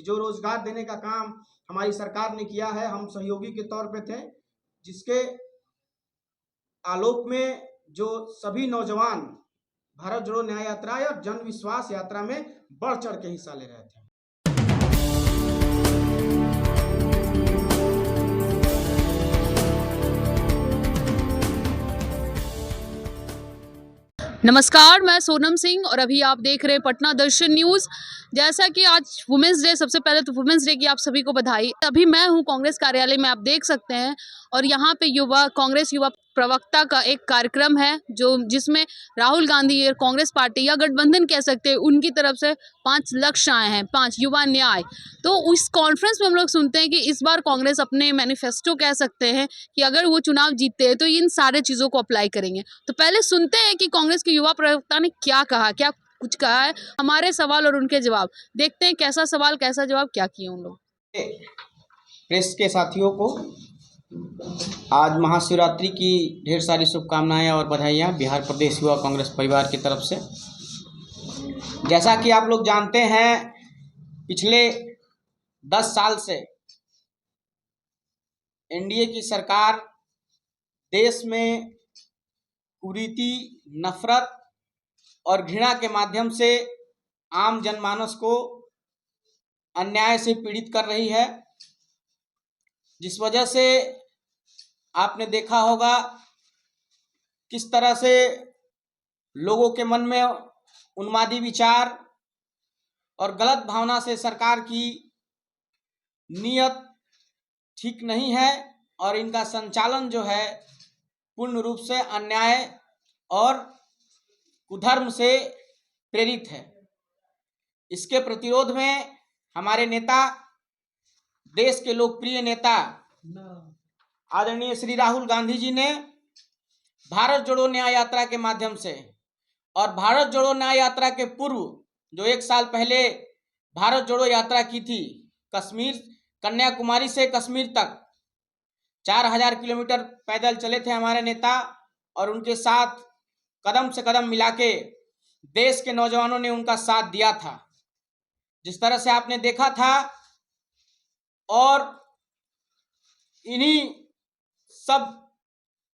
जो रोजगार देने का काम हमारी सरकार ने किया है, हम सहयोगी के तौर पे थे, जिसके आलोक में जो सभी नौजवान भारत जोड़ो न्याय यात्रा और जन विश्वास यात्रा में बढ़ चढ़ के हिस्सा ले रहे थे। नमस्कार, मैं सोनम सिंह और अभी आप देख रहे हैं पटना दर्शन न्यूज़। जैसा कि आज वुमेंस डे, सबसे पहले तो वुमेंस डे की आप सभी को बधाई। अभी मैं हूं कांग्रेस कार्यालय में, आप देख सकते हैं, और यहां पे कांग्रेस युवा प्रवक्ता का एक कार्यक्रम है जिसमें राहुल गांधी और कांग्रेस पार्टी या गठबंधन कह सकते हैं, उनकी तरफ से 5 लक्ष्य आए हैं, 5 युवा न्याय। तो उस कॉन्फ्रेंस में हम लोग सुनते हैं कि इस बार कांग्रेस अपने मैनिफेस्टो कह सकते हैं कि अगर वो चुनाव जीतते हैं तो इन सारे चीज़ों को अप्लाई करेंगे। तो पहले सुनते हैं कि कांग्रेस के युवा प्रवक्ता ने क्या कहा, क्या कुछ कहा है, हमारे सवाल और उनके जवाब। देखते हैं कैसा सवाल कैसा जवाब, क्या किए उन लोग। प्रेस के साथियों को आज महाशिवरात्रि की ढेर सारी शुभकामनाएं और बधाइयां बिहार प्रदेश युवा कांग्रेस परिवार की तरफ से। जैसा कि आप लोग जानते हैं, पिछले 10 साल से एनडीए की सरकार देश में कुरीति, नफरत और घृणा के माध्यम से आम जनमानस को अन्याय से पीड़ित कर रही है, जिस वजह से आपने देखा होगा किस तरह से लोगों के मन में उन्मादी विचार और गलत भावना से सरकार की नीयत ठीक नहीं है और इनका संचालन जो है पूर्ण रूप से अन्याय और कुधर्म से प्रेरित है। इसके प्रतिरोध में हमारे नेता, देश के लोकप्रिय नेता आदरणीय श्री राहुल गांधी जी ने भारत जोड़ो न्याय यात्रा के माध्यम से और भारत जोड़ो न्याय यात्रा के पूर्व जो 1 साल पहले भारत जोड़ो यात्रा की थी, कश्मीर, कन्याकुमारी से कश्मीर तक 4000 किलोमीटर पैदल चले थे हमारे नेता, और उनके साथ कदम से कदम मिला के देश के नौजवानों ने उनका साथ दिया था। जिस तरह से आपने देखा था, और इन्हीं सब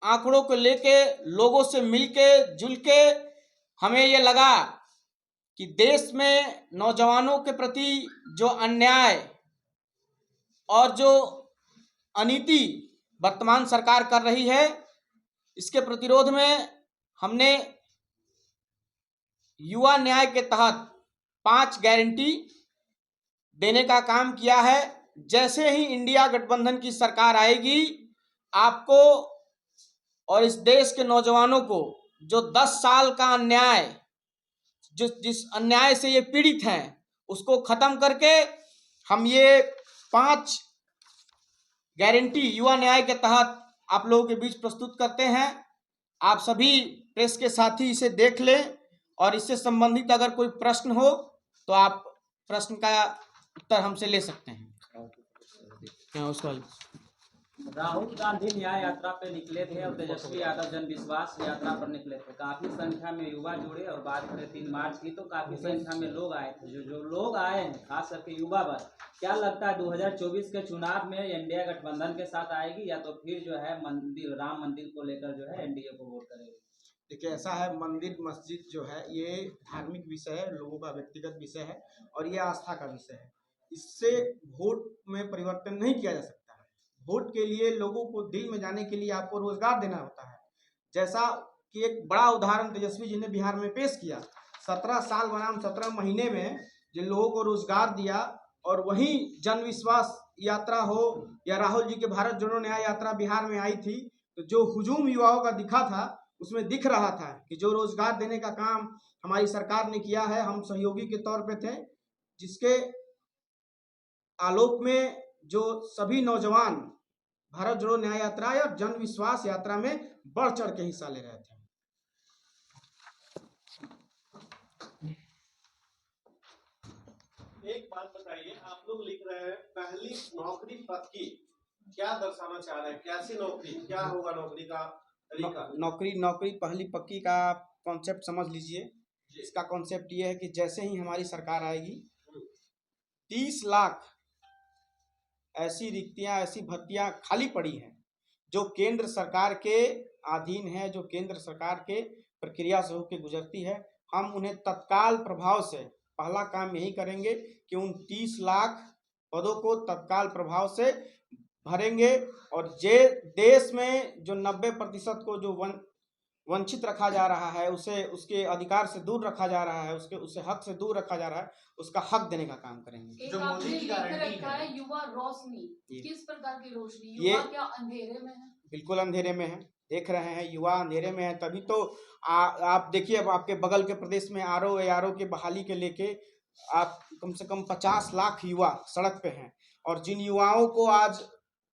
आंकड़ों को लेके लोगों से मिलके जुल के हमें ये लगा कि देश में नौजवानों के प्रति जो अन्याय और जो अनीति वर्तमान सरकार कर रही है, इसके प्रतिरोध में हमने युवा न्याय के तहत 5 गारंटी देने का काम किया है। जैसे ही इंडिया गठबंधन की सरकार आएगी, आपको और इस देश के नौजवानों को जो 10 साल का अन्याय, जिस अन्याय से ये पीड़ित हैं, उसको खत्म करके हम ये 5 गारंटी युवा न्याय के तहत आप लोगों के बीच प्रस्तुत करते हैं। आप सभी प्रेस के साथी इसे देख लें, और इससे संबंधित अगर कोई प्रश्न हो तो आप प्रश्न का उत्तर हमसे ले सकते हैं। राहुल गांधी न्याय यात्रा पे निकले थे और तेजस्वी यादव जन विश्वास यात्रा पर निकले थे। काफी संख्या में युवा जुड़े, और बात करें 3 मार्च की तो काफी संख्या में लोग आए थे। जो लोग आए हैं, खास करके युवा वर्ग, क्या लगता है 2024 के चुनाव में इंडिया गठबंधन के साथ आएगी, या तो फिर जो है राम मंदिर को लेकर जो है एनडीए को वोट करेगी? देखिए, ऐसा है, मंदिर मस्जिद जो है ये धार्मिक विषय है, लोगों का व्यक्तिगत विषय है और ये आस्था का विषय है। इससे वोट में परिवर्तन नहीं किया जा सकता है। वोट के लिए लोगों को दिल में जाने के लिए आपको रोजगार देना होता है। जैसा कि एक बड़ा उदाहरण तेजस्वी जी ने बिहार में पेश किया, 17 साल बनाम 17 महीने में जिन लोगों को रोजगार दिया, और वही जन विश्वास यात्रा हो या राहुल जी के भारत जोड़ो न्याय यात्रा बिहार में आई थी, तो जो हुजूम युवाओं का दिखा था, उसमें दिख रहा था कि जो रोजगार देने का काम हमारी सरकार ने किया है, हम सहयोगी के तौर पे थे, जिसके आलोक में जो सभी नौजवान भारत जोड़ो न्याय यात्रा और जन विश्वास यात्रा में बढ़ चढ़ के हिस्सा ले रहे थे। एक बात बताइए, आप लोग लिख रहे हैं पहली नौकरी पक्की, क्या दर्शाना चाह रहे हैं? कैसी नौकरी, क्या होगा नौकरी का तरीका? नौकरी पहली पक्की का कॉन्सेप्ट समझ लीजिए। इसका कॉन्सेप्ट ये है कि जैसे ही हमारी सरकार आएगी, 30 लाख ऐसी रिक्तियां, ऐसी भर्तियां खाली पड़ी हैं जो केंद्र सरकार के अधीन है, जो केंद्र सरकार के प्रक्रिया से होकर गुजरती है। हम उन्हें तत्काल प्रभाव से, पहला काम यही करेंगे कि उन 30 लाख पदों को तत्काल प्रभाव से भरेंगे और जे देश में जो 90% को जो वंचित रखा जा रहा है, उसे उसके अधिकार से दूर रखा जा रहा है, उसे हक से दूर रखा जा रहा है, उसका हक देने का काम करेंगे। एक आपने लिख रखा है युवा रोशनी, किस प्रकार की रोशनी? युवा क्या अंधेरे में है? बिल्कुल अंधेरे में है, देख रहे हैं युवा अंधेरे में है। तभी तो आप देखिए, अब आपके बगल के प्रदेश में आरओ के बहाली के लेके आप कम से कम 50 लाख युवा सड़क पे हैं, और जिन युवाओं को आज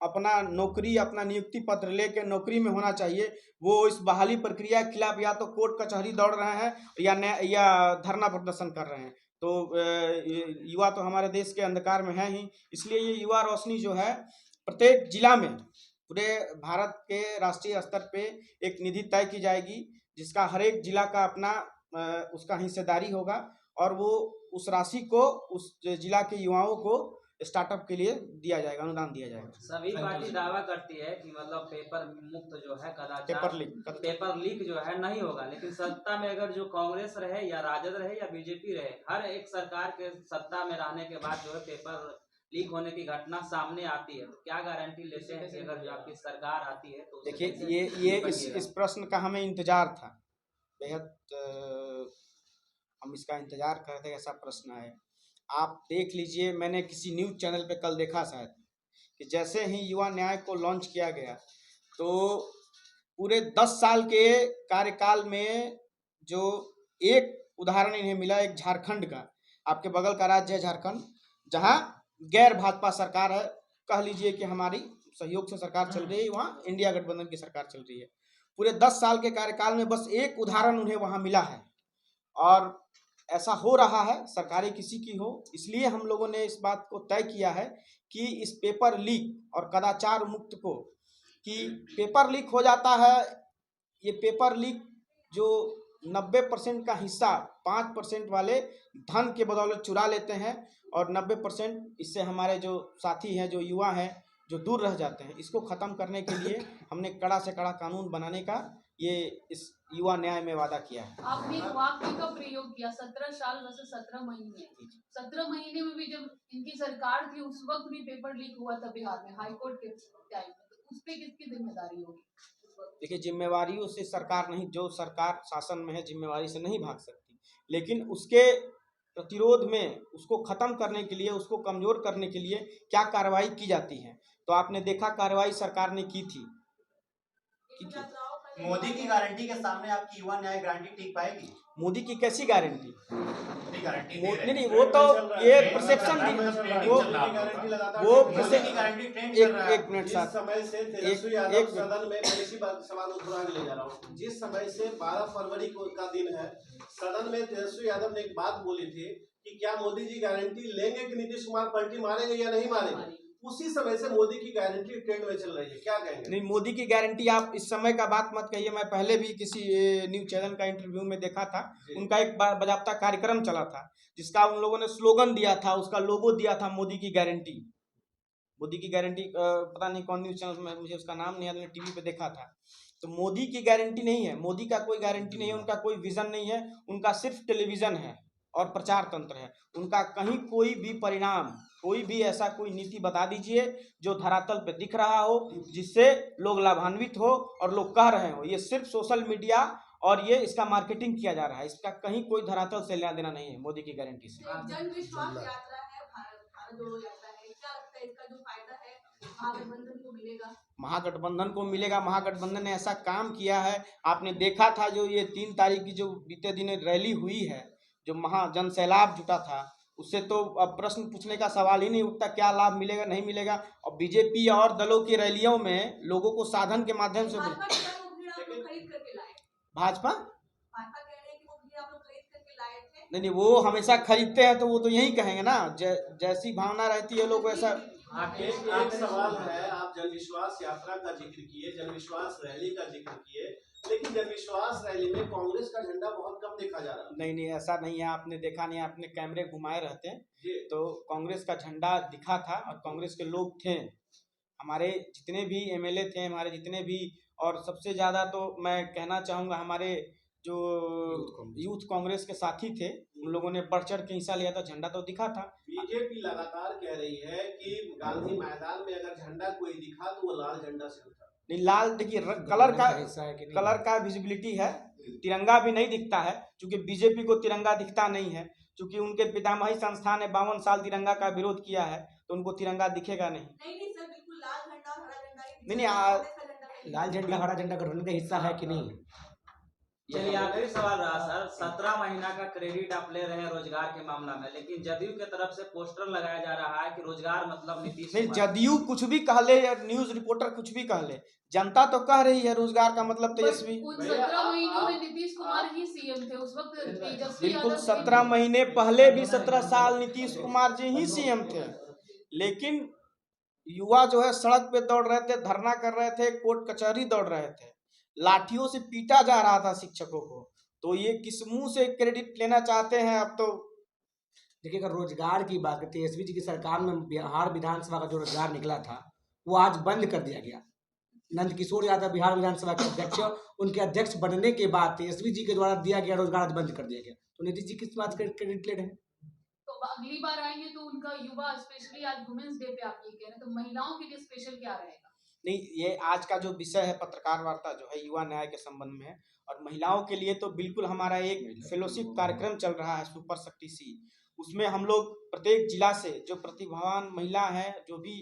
अपना नौकरी, अपना नियुक्ति पत्र लेके नौकरी में होना चाहिए, वो इस बहाली प्रक्रिया के खिलाफ या तो कोर्ट कचहरी दौड़ रहे हैं या धरना प्रदर्शन कर रहे हैं। तो युवा तो हमारे देश के अंधकार में है ही, इसलिए ये युवा रोशनी जो है प्रत्येक जिला में, पूरे भारत के राष्ट्रीय स्तर पे एक निधि तय की जाएगी, जिसका हर एक जिला का अपना उसका हिस्सेदारी होगा, और वो उस राशि को उस जिला के युवाओं को स्टार्टअप के लिए दिया जाएगा, अनुदान दिया जाएगा। सभी पार्टी दावा करती है कि मतलब पेपर मुक्त जो है, कदाचार पेपर लीक जो है नहीं होगा, लेकिन सत्ता में अगर जो कांग्रेस रहे या राजद रहे या बीजेपी रहे, हर एक सरकार के सत्ता में रहने के बाद जो है पेपर लीक होने की घटना सामने आती है। तो क्या गारंटी लेते हैं कि अगर जो आपकी सरकार आती है तो देखिए, ये इस प्रश्न का हमें इंतजार था, बेहद हम इसका इंतजार कर रहे थे, ऐसा प्रश्न है। आप देख लीजिए, मैंने किसी न्यूज़ चैनल पे कल देखा शायद कि जैसे ही युवा न्याय को लॉन्च किया गया, तो पूरे 10 साल के कार्यकाल में जो एक उदाहरण इन्हें मिला, एक झारखंड का, आपके बगल का राज्य है झारखंड, जहां गैर भाजपा सरकार है, कह लीजिए कि हमारी सहयोग से सरकार चल रही है, वहाँ इंडिया गठबंधन की सरकार चल रही है। पूरे 10 साल के कार्यकाल में बस एक उदाहरण उन्हें वहाँ मिला है, और ऐसा हो रहा है, सरकारें किसी की हो। इसलिए हम लोगों ने इस बात को तय किया है कि इस पेपर लीक और कदाचार मुक्त को, कि पेपर लीक हो जाता है, ये पेपर लीक जो 90% का हिस्सा 5% वाले धन के बदौलत चुरा लेते हैं, और 90% इससे हमारे जो साथी हैं, जो युवा हैं, जो दूर रह जाते हैं, इसको ख़त्म करने के लिए हमने कड़ा से कड़ा कानून बनाने का ये इस युवा न्याय में वादा किया है। आपने एक वाक्य का प्रयोग किया, 17 साल वैसे 17 महीने। 17 महीने में भी जब इनकी सरकार थी, उस वक्त भी पेपर लीक हुआ था बिहार में, हाईकोर्ट के टाइम में, तो उस पे किसकी जिम्मेदारी होगी? देखिए, जिम्मेवारियों से सरकार नहीं, जो सरकार शासन में है जिम्मेवारी से नहीं भाग सकती, लेकिन उसके प्रतिरोध में, उसको खत्म करने के लिए, उसको कमजोर करने के लिए क्या कार्रवाई की जाती है, तो आपने देखा कार्रवाई सरकार ने की थी। मोदी की गारंटी के सामने आपकी युवा न्याय गारंटी टिक पाएगी? मोदी की कैसी गारंटी? नहीं, वो तो ये परसेप्शन, एक मिनट साथ, समय से तेजस्वी यादव सदन में, मैं इसी बात सवाल उठाने ले जा रहा हूँ, जिस समय से 12 फरवरी का दिन है, सदन में तेजस्वी यादव ने एक बात बोली थी कि क्या मोदी जी गारंटी लेंगे कि नीतीश कुमार पलटी मारेंगे या नहीं मारेंगे, उसी समय से मोदी की गारंटी ट्रेंड में चल रही है, क्या कहेंगे? नहीं, मोदी की गारंटी आप इस समय का बात मत कहिए, मैं पहले भी किसी न्यूज चैनल का इंटरव्यू में देखा था, उनका एक बाकायदा कार्यक्रम चला था, जिसका उन लोगों ने स्लोगन दिया था, उसका लोगो दिया था, मोदी की गारंटी। मोदी की गारंटी पता नहीं कौन न्यूज चैनल में, मुझे उसका नाम नहीं याद, मैंने टीवी पे देखा था। तो मोदी की गारंटी नहीं है, मोदी का कोई गारंटी नहीं है, उनका कोई विजन नहीं है, उनका सिर्फ टेलीविजन है और प्रचार तंत्र है। उनका कहीं कोई भी परिणाम, कोई भी ऐसा कोई नीति बता दीजिए जो धरातल पे दिख रहा हो, जिससे लोग लाभान्वित हो और लोग कह रहे हो। ये सिर्फ सोशल मीडिया और ये इसका मार्केटिंग किया जा रहा है, इसका कहीं कोई धरातल से लेना देना नहीं है मोदी की गारंटी से। जन विश्वास यात्रा है, भारत जोड़ो यात्रा है, क्या लगता है इसका जो फायदा है महागठबंधन को मिलेगा? महागठबंधन को मिलेगा। महागठबंधन ने ऐसा काम किया है, आपने देखा था जो ये 3 तारीख की जो बीते दिन रैली हुई है, जो महाजन सैलाब जुटा था, उससे तो अब प्रश्न पूछने का सवाल ही नहीं उठता क्या लाभ मिलेगा नहीं मिलेगा। और बीजेपी और दलों की रैलियों में लोगों को साधन के माध्यम से भाजपा नहीं, वो हमेशा खरीदते हैं, तो वो तो यही कहेंगे ना, जैसी भावना रहती है लोग वैसा। एक सवाल है, आप जनविश्वास यात्रा का जिक्र किए, जनविश्वास रैली का जिक्र किए, लेकिन जनविश्वास रैली में कांग्रेस का झंडा बहुत कम देखा जा रहा है। नहीं, ऐसा नहीं है, आपने देखा नहीं, आपने कैमरे घुमाए रहते हैं जी। तो कांग्रेस का झंडा दिखा था और कांग्रेस के लोग थे, हमारे जितने भी एमएलए थे, हमारे जितने भी, और सबसे ज़्यादा तो मैं कहना चाहूँगा हमारे जो यूथ कांग्रेस के साथी थे उन लोगों ने बढ़ चढ़ के हिस्सा लिया था, झंडा तो दिखा था। बीजेपी लगातार कह रही है कि गांधी मैदान में अगर झंडा कोई दिखा तो वो लाल झंडा से उठा। नहीं, लाल देखिए कलर का विजिबिलिटी है, तिरंगा भी नहीं दिखता है, क्योंकि बीजेपी को तिरंगा दिखता नहीं है, क्योंकि उनके पितामही संस्थान ने 52 साल तिरंगा का विरोध किया है, तो उनको तिरंगा दिखेगा नहीं। नहीं सर, बिल्कुल लाल झंडा और हरा झंडा ही नहीं, कांग्रेस का झंडा नहीं। लाल झंडा हरा झंडा गठबंधन का हिस्सा है कि नहीं? चलिए आखिरी सवाल रहा सर, 17 महीना का क्रेडिट आप ले रहे हैं रोजगार के मामला में, लेकिन जदयू के तरफ से पोस्टर लगाया जा रहा है कि रोजगार मतलब नीतीश नहीं, कुमार। जदयू कुछ भी कह ले या न्यूज रिपोर्टर कुछ भी कह ले, जनता तो कह रही है रोजगार का मतलब तेजस्वी। उन 17 महीनों में नीतीश कुमार ही सीएम थे, उस वक्त तेजस्वी बिल्कुल, यादव 17 महीने पहले भी 17 साल नीतीश कुमार जी ही सीएम थे, लेकिन युवा जो है सड़क पे दौड़ रहे थे, धरना कर रहे थे, कोर्ट कचहरी दौड़ रहे थे, लाठियों से पीटा जा रहा था शिक्षकों को, तो ये किस मुंह से क्रेडिट लेना चाहते हैं? अब तो देखिए, अगर रोजगार की बात करते हैं, तेजस्वी जी की सरकार में बिहार विधानसभा का जो रोजगार निकला था वो आज बंद कर दिया गया। नंद किशोर यादव बिहार विधानसभा के अध्यक्ष, उनके अध्यक्ष बनने के बाद तेजस्वी जी के द्वारा दिया गया रोजगार आज बंद कर दिया गया, तो नीतीश जी किस बात का क्रेडिट ले रहे हैं? तो अगली बार आएंगे तो उनका युवा स्पेशली आज वुमेन्स डे पे आप ये कह रहे हैं, तो महिलाओं के लिए स्पेशल क्या रहेगा? नहीं, ये आज का जो विषय है पत्रकार वार्ता जो है युवा न्याय के संबंध में है, और महिलाओं के लिए तो बिल्कुल हमारा एक फेलोशिप कार्यक्रम चल रहा है सुपर शक्ति सी, उसमें हम लोग प्रत्येक जिला से जो प्रतिभावान महिला है, जो भी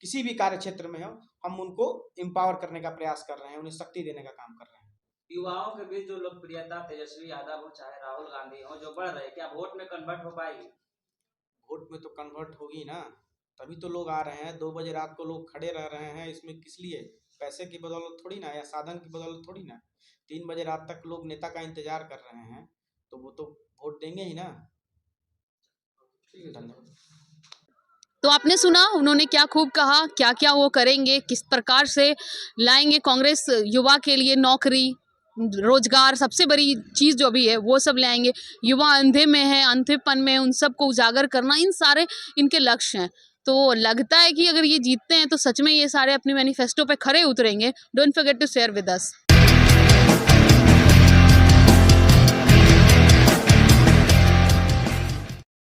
किसी भी कार्य क्षेत्र में हो, हम उनको एम्पावर करने का प्रयास कर रहे हैं, उन्हें शक्ति देने का काम कर रहे हैं। युवाओं के बीच जो लोकप्रियता तेजस्वी यादव हो चाहे राहुल गांधी हो जो बढ़ रहे, क्या वोट में कन्वर्ट हो पाएगी? वोट में तो कन्वर्ट होगी ना, तभी तो लोग आ रहे हैं, 2 बजे रात को लोग खड़े रह रहे हैं, इसमें किस लिए? पैसे की बदौलत थोड़ी ना, या साधन की बदौलत थोड़ी ना, 3 बजे रात तक लोग नेता का इंतजार कर रहे हैं, तो वो तो वोट देंगे ही ना। धन्यवाद। तो आपने सुना उन्होंने क्या खूब कहा, क्या क्या वो करेंगे, किस प्रकार से लाएंगे कांग्रेस युवा के लिए नौकरी, रोजगार, सबसे बड़ी चीज़ जो भी है वो सब लाएंगे। युवा अंधे में है, अंधेपन में, उन सबको उजागर करना, इन सारे इनके लक्ष्य हैं। तो लगता है कि अगर ये जीतते हैं तो सच में ये सारे अपने मैनिफेस्टो पे खरे उतरेंगे। Don't forget to share with us.